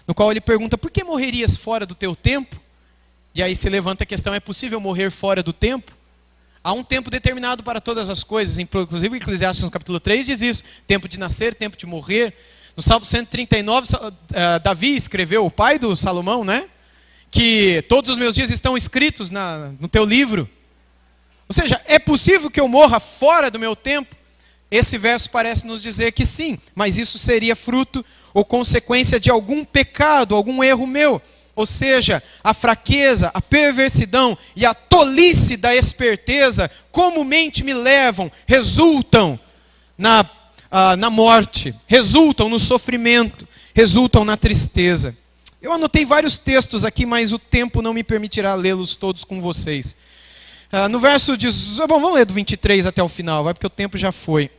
Speaker 1: no qual ele pergunta, por que morrerias fora do teu tempo? E aí se levanta a questão, é possível morrer fora do tempo? Há um tempo determinado para todas as coisas, inclusive Eclesiastes no capítulo 3 diz isso, tempo de nascer, tempo de morrer. No Salmo 139, Davi escreveu, o pai do Salomão, né? Que todos os meus dias estão escritos no teu livro. Ou seja, é possível que eu morra fora do meu tempo? Esse verso parece nos dizer que sim, mas isso seria fruto ou consequência de algum pecado, algum erro meu. Ou seja, a fraqueza, a perversidão e a tolice da esperteza comumente me levam, resultam na morte, resultam no sofrimento, resultam na tristeza. Eu anotei vários textos aqui, mas o tempo não me permitirá lê-los todos com vocês. No verso 18, vamos ler do 23 até o final, porque o tempo já foi.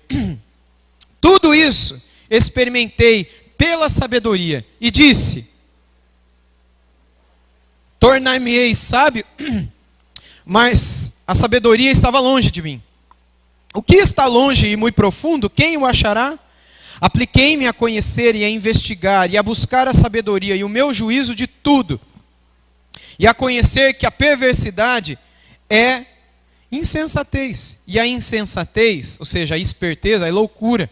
Speaker 1: Tudo isso experimentei pela sabedoria e disse, tornar-me-ei sábio, mas a sabedoria estava longe de mim. O que está longe e muito profundo, quem o achará? Apliquei-me a conhecer e a investigar e a buscar a sabedoria e o meu juízo de tudo. E a conhecer que a perversidade é insensatez. E a insensatez, ou seja, a esperteza, é loucura.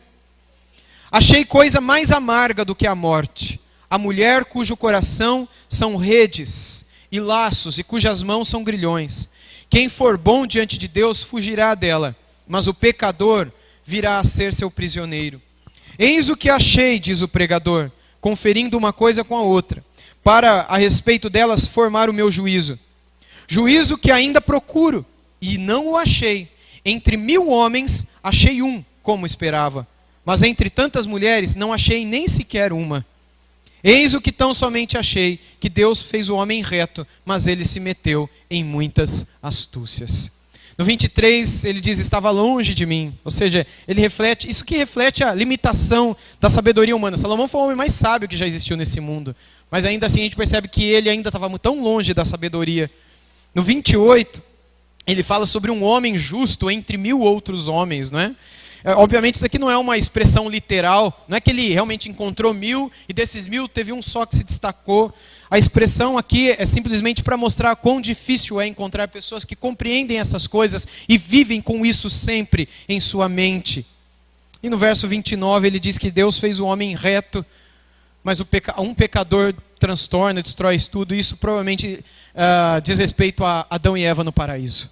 Speaker 1: Achei coisa mais amarga do que a morte. A mulher cujo coração são redes e laços, e cujas mãos são grilhões. Quem for bom diante de Deus fugirá dela, mas o pecador virá a ser seu prisioneiro. Eis o que achei, diz o pregador, conferindo uma coisa com a outra, para a respeito delas formar o meu juízo. Juízo que ainda procuro, e não o achei. Entre 1000 homens, achei um, como esperava, mas entre tantas mulheres não achei nem sequer uma. Eis o que tão somente achei, que Deus fez o homem reto, mas ele se meteu em muitas astúcias. No 23 ele diz, estava longe de mim. Ou seja, ele reflete, isso que reflete a limitação da sabedoria humana. Salomão foi o homem mais sábio que já existiu nesse mundo. Mas ainda assim a gente percebe que ele ainda estava tão longe da sabedoria. No 28, ele fala sobre um homem justo entre 1000 outros homens, não é? Obviamente isso daqui não é uma expressão literal, não é que ele realmente encontrou 1000 e desses 1000 teve um só que se destacou. A expressão aqui é simplesmente para mostrar quão difícil é encontrar pessoas que compreendem essas coisas e vivem com isso sempre em sua mente. E no verso 29 ele diz que Deus fez o homem reto, mas um pecador transtorna, destrói tudo. Isso provavelmente diz respeito a Adão e Eva no paraíso.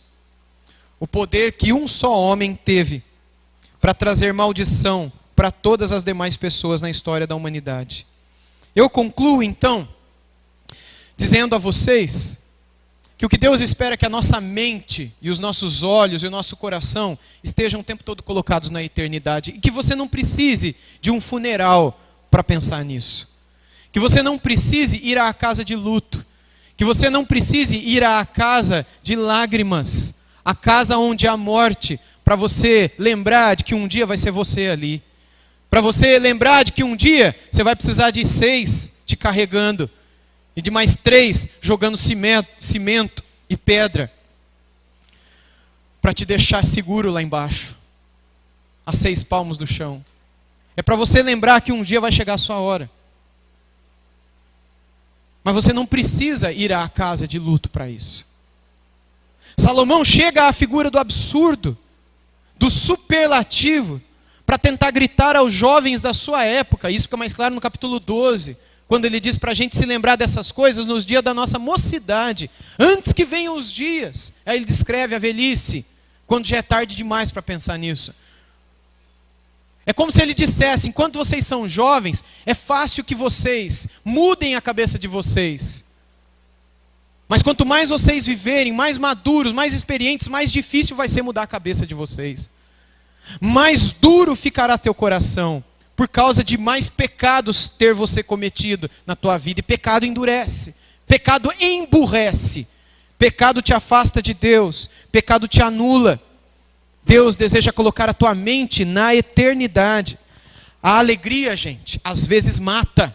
Speaker 1: O poder que um só homem teve para trazer maldição para todas as demais pessoas na história da humanidade. Eu concluo então, dizendo a vocês, que o que Deus espera é que a nossa mente e os nossos olhos e o nosso coração estejam o tempo todo colocados na eternidade. E que você não precise de um funeral para pensar nisso. Que você não precise ir à casa de luto. Que você não precise ir à casa de lágrimas. A casa onde há morte, para você lembrar de que um dia vai ser você ali. Para você lembrar de que um dia você vai precisar de 6 te carregando. E de mais 3 jogando cimento e pedra. Para te deixar seguro lá embaixo. A 6 palmos do chão. É para você lembrar que um dia vai chegar a sua hora. Mas você não precisa ir à casa de luto para isso. Salomão chega à figura do absurdo, do superlativo, para tentar gritar aos jovens da sua época. Isso fica mais claro no capítulo 12, quando ele diz para a gente se lembrar dessas coisas nos dias da nossa mocidade, antes que venham os dias. Aí ele descreve a velhice, quando já é tarde demais para pensar nisso. É como se ele dissesse, enquanto vocês são jovens, é fácil que vocês mudem a cabeça de vocês. Mas quanto mais vocês viverem, mais maduros, mais experientes, mais difícil vai ser mudar a cabeça de vocês. Mais duro ficará teu coração, por causa de mais pecados ter você cometido na tua vida. E pecado endurece, pecado emburrece, pecado te afasta de Deus, pecado te anula. Deus deseja colocar a tua mente na eternidade. A alegria, gente, às vezes mata.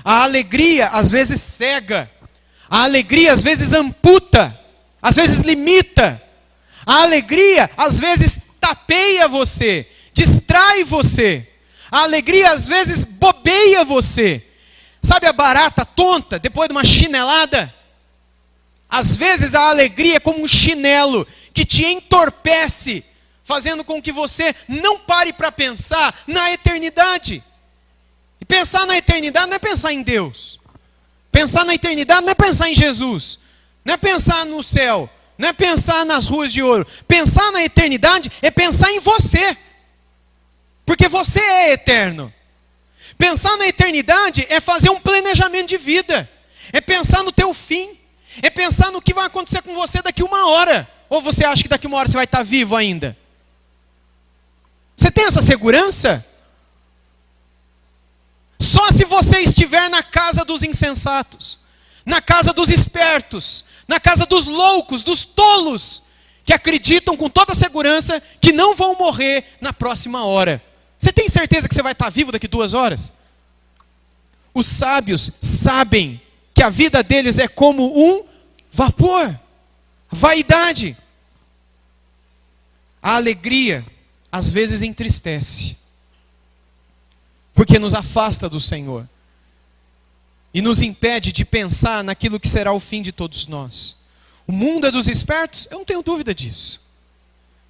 Speaker 1: A alegria às vezes cega. A alegria às vezes amputa, às vezes limita. A alegria às vezes tapeia você, distrai você. A alegria às vezes bobeia você. Sabe a barata tonta depois de uma chinelada? Às vezes a alegria é como um chinelo que te entorpece, fazendo com que você não pare para pensar na eternidade. E pensar na eternidade não é pensar em Deus. Pensar na eternidade não é pensar em Jesus, não é pensar no céu, não é pensar nas ruas de ouro. Pensar na eternidade é pensar em você, porque você é eterno. Pensar na eternidade é fazer um planejamento de vida, é pensar no teu fim, é pensar no que vai acontecer com você daqui 1 hora. Ou você acha que daqui 1 hora você vai estar vivo ainda? Você tem essa segurança? Só se você estiver na casa dos insensatos, na casa dos espertos, na casa dos loucos, dos tolos, que acreditam com toda segurança que não vão morrer na próxima hora. Você tem certeza que você vai estar vivo daqui 2 horas? Os sábios sabem que a vida deles é como um vapor, vaidade. A alegria às vezes entristece, porque nos afasta do Senhor e nos impede de pensar naquilo que será o fim de todos nós. O mundo é dos espertos? Eu não tenho dúvida disso.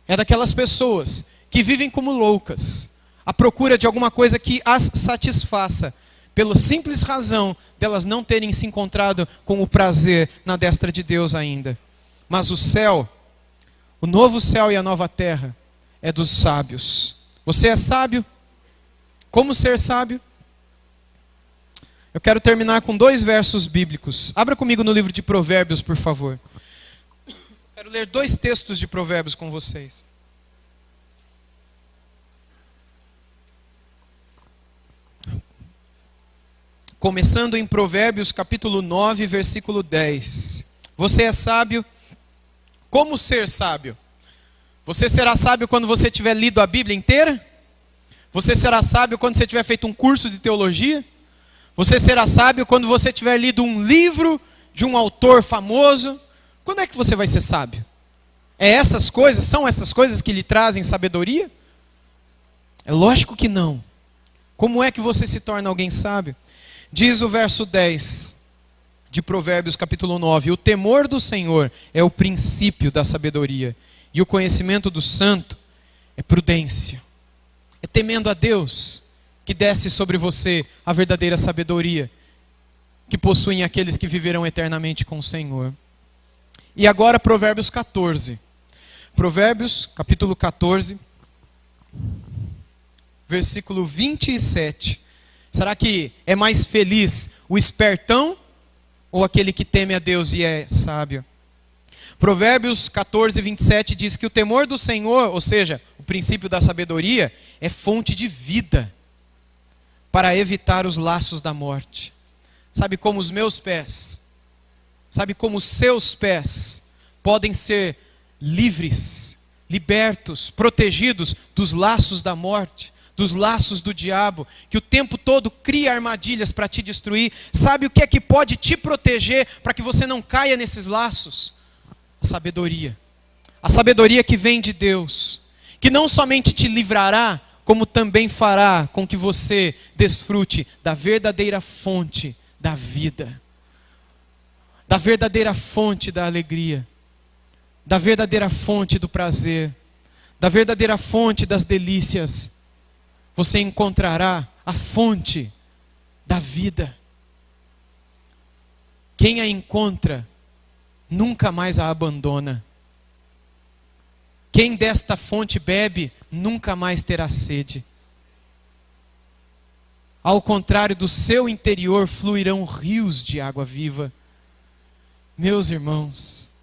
Speaker 1: É daquelas pessoas que vivem como loucas, à procura de alguma coisa que as satisfaça, pela simples razão delas não terem se encontrado com o prazer na destra de Deus ainda. Mas o céu, o novo céu e a nova terra, é dos sábios. Você é sábio? Como ser sábio? Eu quero terminar com 2 versos bíblicos. Abra comigo no livro de Provérbios, por favor. Quero ler 2 textos de Provérbios com vocês. começando em Provérbios capítulo 9, versículo 10. Você é sábio? Como ser sábio? Você será sábio quando você tiver lido a Bíblia inteira? Você será sábio quando você tiver feito um curso de teologia? Você será sábio quando você tiver lido um livro de um autor famoso? Quando é que você vai ser sábio? São essas coisas que lhe trazem sabedoria? É lógico que não. Como é que você se torna alguém sábio? Diz o verso 10 de Provérbios capítulo 9: o temor do Senhor é o princípio da sabedoria, e o conhecimento do santo é prudência. É temendo a Deus que desce sobre você a verdadeira sabedoria, que possuem aqueles que viverão eternamente com o Senhor. E agora Provérbios 14. Provérbios capítulo 14, versículo 27. Será que é mais feliz o espertão ou aquele que teme a Deus e é sábio? Provérbios 14, 27 diz que o temor do Senhor, ou seja, o princípio da sabedoria, é fonte de vida para evitar os laços da morte. Sabe como os meus pés, sabe como os seus pés podem ser livres, libertos, protegidos dos laços da morte, dos laços do diabo, que o tempo todo cria armadilhas para te destruir? Sabe o que é que pode te proteger para que você não caia nesses laços? A sabedoria. A sabedoria que vem de Deus, que não somente te livrará, como também fará com que você desfrute da verdadeira fonte da vida, da verdadeira fonte da alegria, da verdadeira fonte do prazer, da verdadeira fonte das delícias. Você encontrará a fonte da vida. Quem a encontra, nunca mais a abandona. Quem desta fonte bebe, nunca mais terá sede. Ao contrário, do seu interior fluirão rios de água viva. Meus irmãos,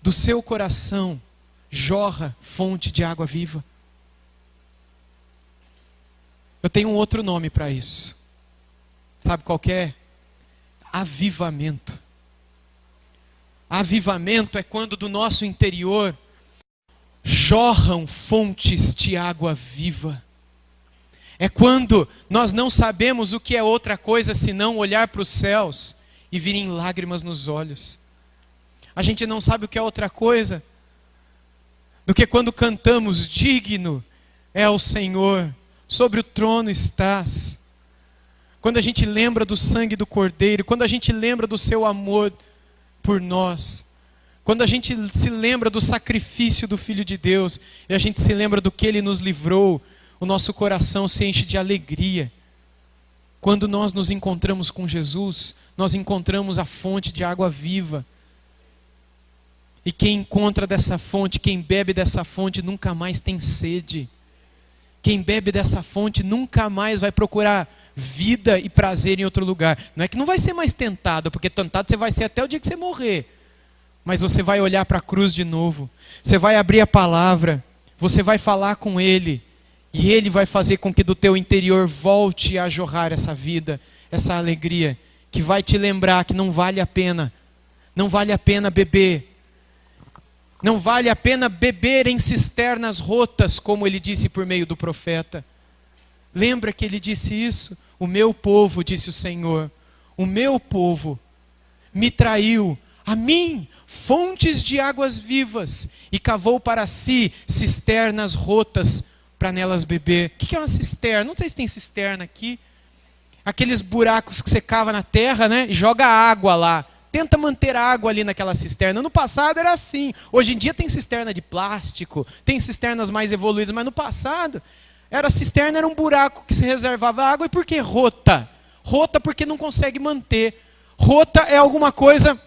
Speaker 1: do seu coração jorra fonte de água viva. Eu tenho um outro nome para isso. Sabe qual que é? Avivamento. Avivamento é quando do nosso interior jorram fontes de água viva. É quando nós não sabemos o que é outra coisa senão olhar para os céus e virem lágrimas nos olhos. A gente não sabe o que é outra coisa do que quando cantamos: digno é o Senhor, sobre o trono estás. Quando a gente lembra do sangue do Cordeiro, quando a gente lembra do seu amor por nós, quando a gente se lembra do sacrifício do Filho de Deus, e a gente se lembra do que Ele nos livrou, o nosso coração se enche de alegria. Quando nós nos encontramos com Jesus, nós encontramos a fonte de água viva. E quem encontra dessa fonte, quem bebe dessa fonte, nunca mais tem sede. Quem bebe dessa fonte nunca mais vai procurar vida e prazer em outro lugar. Não é que não vai ser mais tentado, porque tentado você vai ser até o dia que você morrer. Mas você vai olhar para a cruz de novo. Você vai abrir a palavra. Você vai falar com Ele. E Ele vai fazer com que do teu interior volte a jorrar essa vida, essa alegria, que vai te lembrar que não vale a pena. Não vale a pena beber. Não vale a pena beber em cisternas rotas, como ele disse por meio do profeta. Lembra que ele disse isso? O meu povo, disse o Senhor, o meu povo me traiu, a mim, fontes de águas vivas, e cavou para si cisternas rotas para nelas beber. O que é uma cisterna? Não sei se tem cisterna aqui. Aqueles buracos que você cava na terra, né? E joga água lá. Tenta manter a água ali naquela cisterna. No passado era assim. Hoje em dia tem cisterna de plástico, tem cisternas mais evoluídas, mas no passado a cisterna era um buraco que se reservava água. E por que rota? Rota porque não consegue manter. Rota é alguma coisa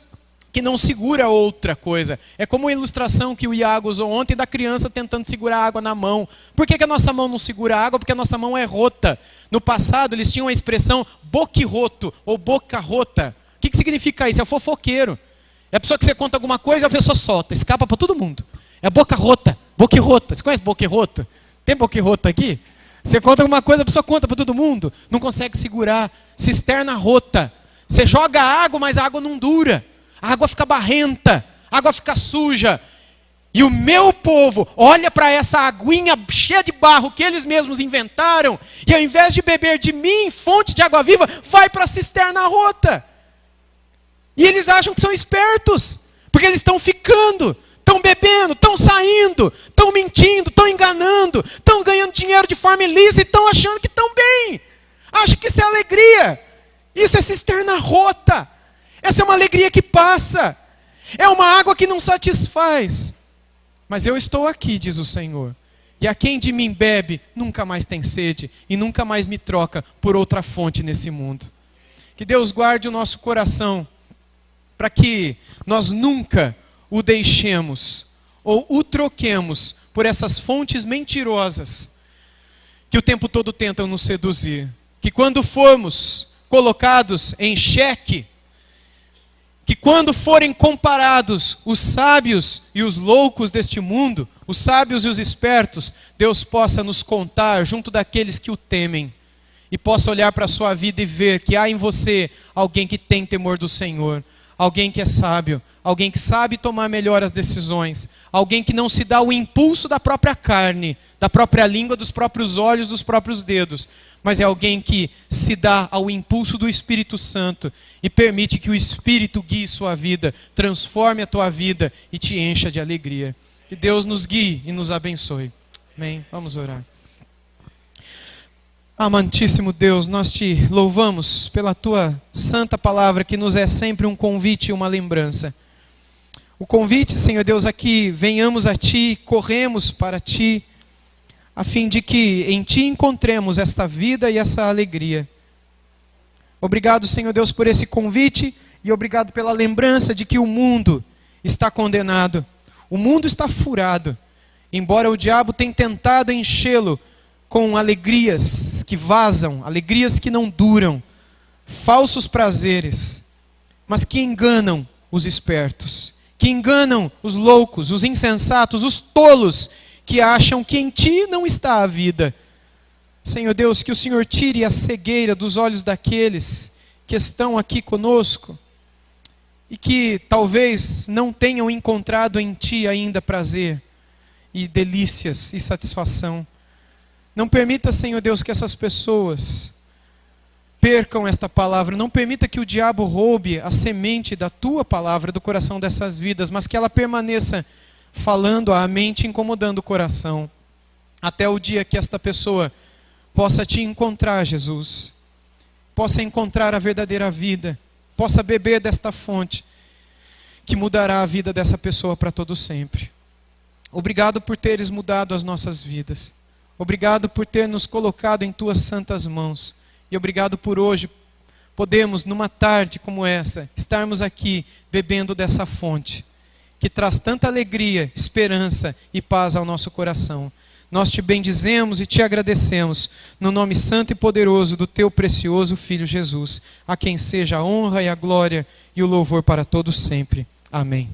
Speaker 1: que não segura outra coisa. É como a ilustração que o Iago usou ontem da criança tentando segurar a água na mão. Por que a nossa mão não segura a água? Porque a nossa mão é rota. No passado eles tinham a expressão boquirroto ou boca rota. O que significa isso? É o fofoqueiro. É a pessoa que você conta alguma coisa e a pessoa solta, escapa para todo mundo. É a boca rota, boquirrota. Você conhece boquirroto? Tem boquirrota aqui? Você conta alguma coisa, a pessoa conta para todo mundo. Não consegue segurar. Cisterna rota. Você joga água, mas a água não dura. A água fica barrenta. A água fica suja. E o meu povo olha para essa aguinha cheia de barro que eles mesmos inventaram. E ao invés de beber de mim, fonte de água viva, vai para a cisterna rota. E eles acham que são espertos. Porque eles estão ficando. Estão bebendo, estão saindo, estão mentindo, estão enganando, estão ganhando dinheiro de forma ilícita e estão achando que estão bem. Acham que isso é alegria. Isso é cisterna rota. Essa é uma alegria que passa. É uma água que não satisfaz. Mas eu estou aqui, diz o Senhor. E a quem de mim bebe, nunca mais tem sede e nunca mais me troca por outra fonte nesse mundo. Que Deus guarde o nosso coração para que nós nunca o deixemos ou o troquemos por essas fontes mentirosas que o tempo todo tentam nos seduzir. Que quando formos colocados em xeque, que quando forem comparados os sábios e os loucos deste mundo, os sábios e os espertos, Deus possa nos contar junto daqueles que o temem e possa olhar para a sua vida e ver que há em você alguém que tem temor do Senhor, alguém que é sábio, alguém que sabe tomar melhor as decisões, alguém que não se dá o impulso da própria carne, da própria língua, dos próprios olhos, dos próprios dedos, mas é alguém que se dá ao impulso do Espírito Santo e permite que o Espírito guie sua vida, transforme a tua vida e te encha de alegria. Que Deus nos guie e nos abençoe. Amém? Vamos orar. Amantíssimo Deus, nós te louvamos pela tua santa palavra que nos é sempre um convite e uma lembrança. O convite, Senhor Deus, a que venhamos a Ti, corremos para Ti, a fim de que em Ti encontremos esta vida e essa alegria. Obrigado, Senhor Deus, por esse convite e obrigado pela lembrança de que o mundo está condenado. O mundo está furado, embora o diabo tenha tentado enchê-lo com alegrias que vazam, alegrias que não duram, falsos prazeres, mas que enganam os espertos, que enganam os loucos, os insensatos, os tolos, que acham que em Ti não está a vida. Senhor Deus, que o Senhor tire a cegueira dos olhos daqueles que estão aqui conosco e que talvez não tenham encontrado em Ti ainda prazer e delícias e satisfação. Não permita, Senhor Deus, que essas pessoas percam esta palavra. Não permita que o diabo roube a semente da Tua palavra do coração dessas vidas, mas que ela permaneça falando à mente, incomodando o coração, até o dia que esta pessoa possa Te encontrar, Jesus, possa encontrar a verdadeira vida, possa beber desta fonte, que mudará a vida dessa pessoa para todo sempre. Obrigado por teres mudado as nossas vidas. Obrigado por ter nos colocado em Tuas santas mãos. E obrigado por hoje podemos, numa tarde como essa, estarmos aqui bebendo dessa fonte, que traz tanta alegria, esperança e paz ao nosso coração. Nós Te bendizemos e Te agradecemos, no nome santo e poderoso do Teu precioso Filho Jesus, a quem seja a honra e a glória e o louvor para todos sempre. Amém.